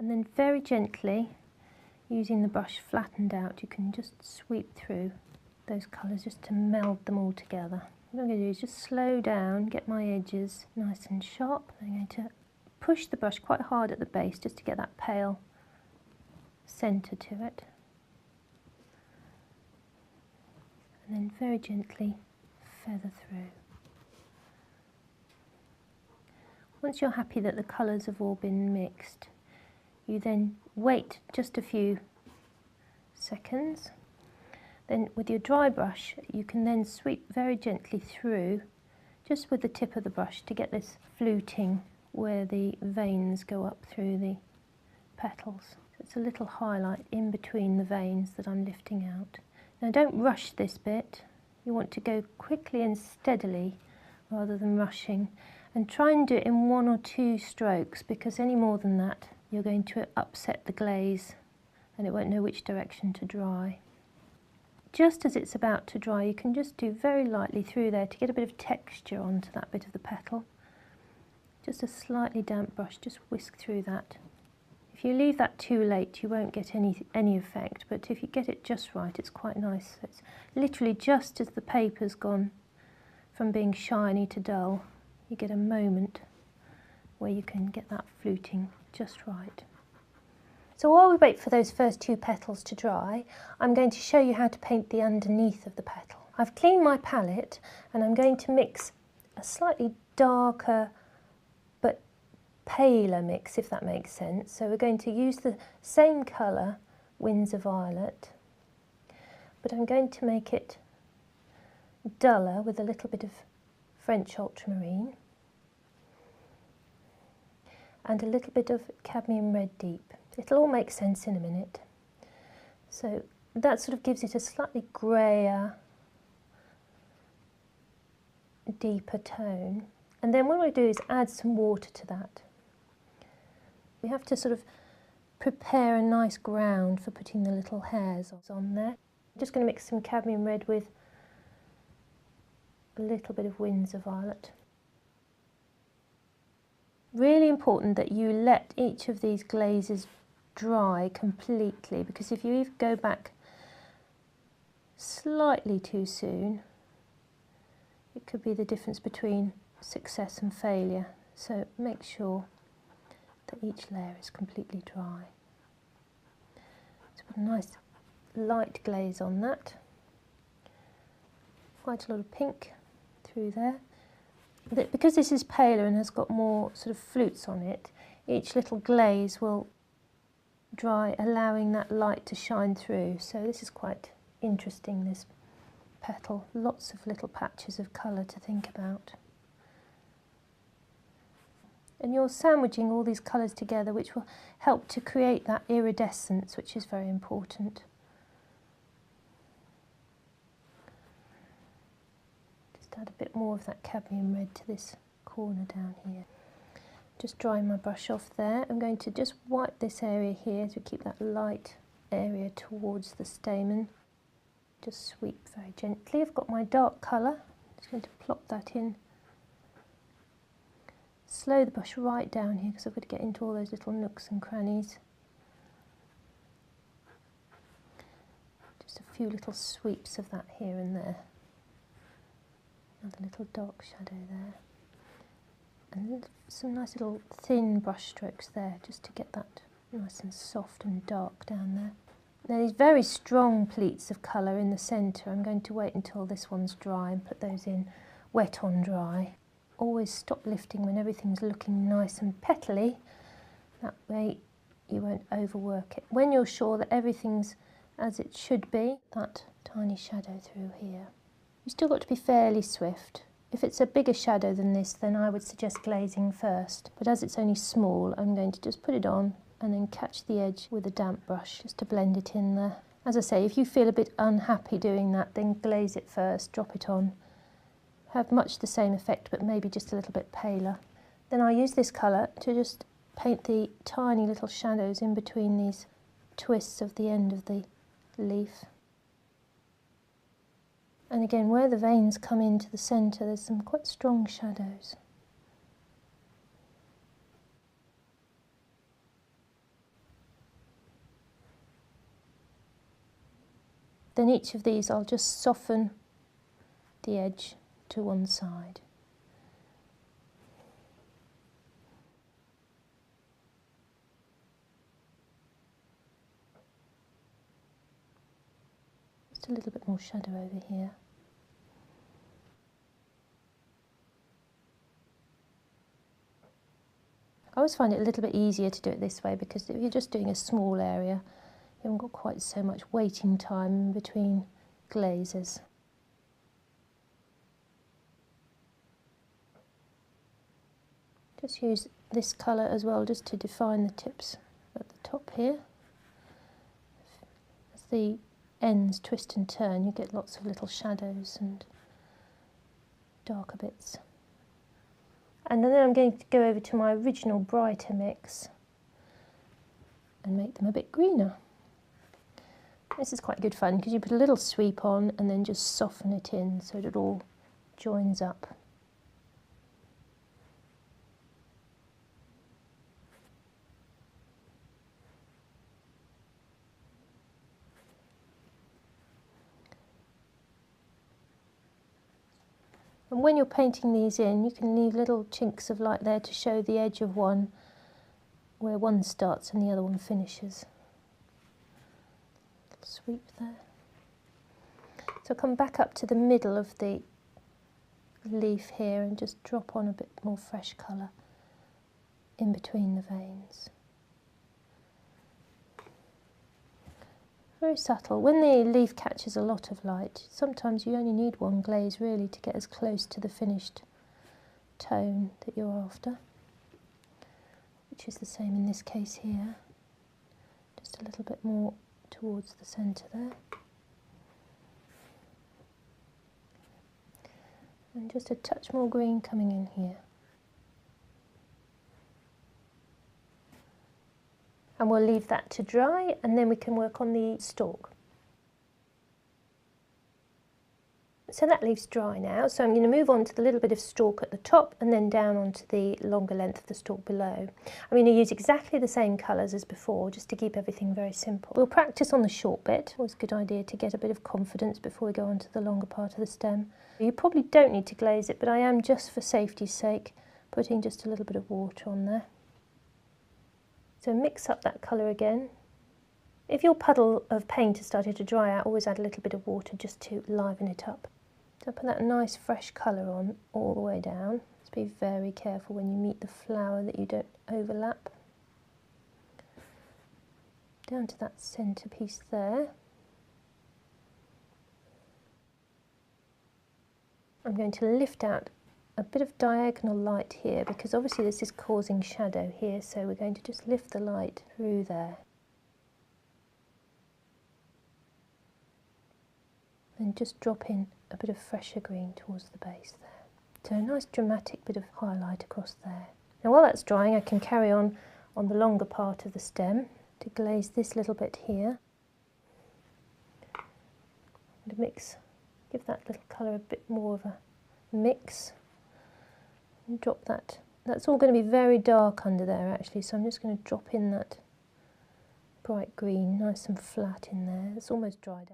And then very gently, using the brush flattened out, you can just sweep through those colours just to meld them all together. What I'm going to do is just slow down, get my edges nice and sharp. I'm going to push the brush quite hard at the base just to get that pale centre to it. And then very gently feather through. Once you're happy that the colours have all been mixed, you then wait just a few seconds. Then with your dry brush, you can then sweep very gently through, just with the tip of the brush, to get this fluting where the veins go up through the petals. So it's a little highlight in between the veins that I'm lifting out. Now don't rush this bit. You want to go quickly and steadily rather than rushing. And try and do it in 1 or 2 strokes, because any more than that you're going to upset the glaze and it won't know which direction to dry. Just as it's about to dry, you can just do very lightly through there to get a bit of texture onto that bit of the petal. Just a slightly damp brush, just whisk through that. If you leave that too late, you won't get any effect, but if you get it just right, it's quite nice. So it's literally just as the paper's gone from being shiny to dull, you get a moment where you can get that fluting just right. So while we wait for those first 2 petals to dry, I'm going to show you how to paint the underneath of the petal. I've cleaned my palette and I'm going to mix a slightly darker but paler mix, if that makes sense. So we're going to use the same colour, Windsor Violet, but I'm going to make it duller with a little bit of French Ultramarine and a little bit of Cadmium Red Deep. It'll all make sense in a minute. So that sort of gives it a slightly greyer, deeper tone. And then what we do is add some water to that. We have to sort of prepare a nice ground for putting the little hairs on there. I'm just going to mix some Cadmium Red with a little bit of Windsor Violet. Really important that you let each of these glazes dry completely, because if you even go back slightly too soon, it could be the difference between success and failure. So make sure that each layer is completely dry. So put a nice light glaze on that. Quite a lot of pink through there. Because this is paler and has got more sort of flutes on it, each little glaze will dry, allowing that light to shine through. So this is quite interesting, this petal. Lots of little patches of colour to think about. And you're sandwiching all these colours together, which will help to create that iridescence, which is very important. Add a bit more of that cadmium red to this corner down here. Just drying my brush off there. I'm going to just wipe this area here to keep that light area towards the stamen. Just sweep very gently. I've got my dark colour. Just going to plop that in. Slow the brush right down here because I've got to get into all those little nooks and crannies. Just a few little sweeps of that here and there. Another little dark shadow there. And some nice little thin brush strokes there, just to get that nice and soft and dark down there. Now these very strong pleats of colour in the centre, I'm going to wait until this one's dry and put those in wet on dry. Always stop lifting when everything's looking nice and petally. That way you won't overwork it. When you're sure that everything's as it should be, that tiny shadow through here. You've still got to be fairly swift. If it's a bigger shadow than this, then I would suggest glazing first. But as it's only small, I'm going to just put it on and then catch the edge with a damp brush just to blend it in there. As I say, if you feel a bit unhappy doing that, then glaze it first, drop it on. Have much the same effect, but maybe just a little bit paler. Then I use this colour to just paint the tiny little shadows in between these twists of the end of the leaf. And again, where the veins come into the centre, there's some quite strong shadows. then each of these I'll just soften the edge to one side. Just a little bit more shadow over here. I always find it a little bit easier to do it this way, because if you're just doing a small area, you haven't got quite so much waiting time between glazes. Just use this colour as well, just to define the tips at the top here. As the ends twist and turn, you get lots of little shadows and darker bits. And then I'm going to go over to my original brighter mix and make them a bit greener. This is quite good fun, because you put a little sweep on and then just soften it in so that it all joins up. And when you're painting these in, you can leave little chinks of light there to show the edge of one, where one starts and the other one finishes. Little sweep there. So come back up to the middle of the leaf here and just drop on a bit more fresh colour in between the veins. Very subtle. When the leaf catches a lot of light, sometimes you only need one glaze really to get as close to the finished tone that you're after, which is the same in this case here. Just a little bit more towards the centre there. And just a touch more green coming in here. And we'll leave that to dry, and then we can work on the stalk. So that leaves dry now, so I'm going to move on to the little bit of stalk at the top and then down onto the longer length of the stalk below. I'm going to use exactly the same colours as before, just to keep everything very simple. We'll practice on the short bit. Always a good idea to get a bit of confidence before we go on to the longer part of the stem. You probably don't need to glaze it, but I am, just for safety's sake, putting just a little bit of water on there. So mix up that colour again. If your puddle of paint has started to dry out, always add a little bit of water just to liven it up. So put that nice fresh colour on all the way down. Just be very careful when you meet the flower that you don't overlap. Down to that centre piece there. I'm going to lift out a bit of diagonal light here, because obviously this is causing shadow here, so we're going to just lift the light through there. And just drop in a bit of fresher green towards the base there. So a nice dramatic bit of highlight across there. Now while that's drying, I can carry on the longer part of the stem to glaze this little bit here. And mix, give that little colour a bit more of a mix. And drop that. That's all going to be very dark under there actually, so I'm just going to drop in that bright green, nice and flat in there. It's almost dried out.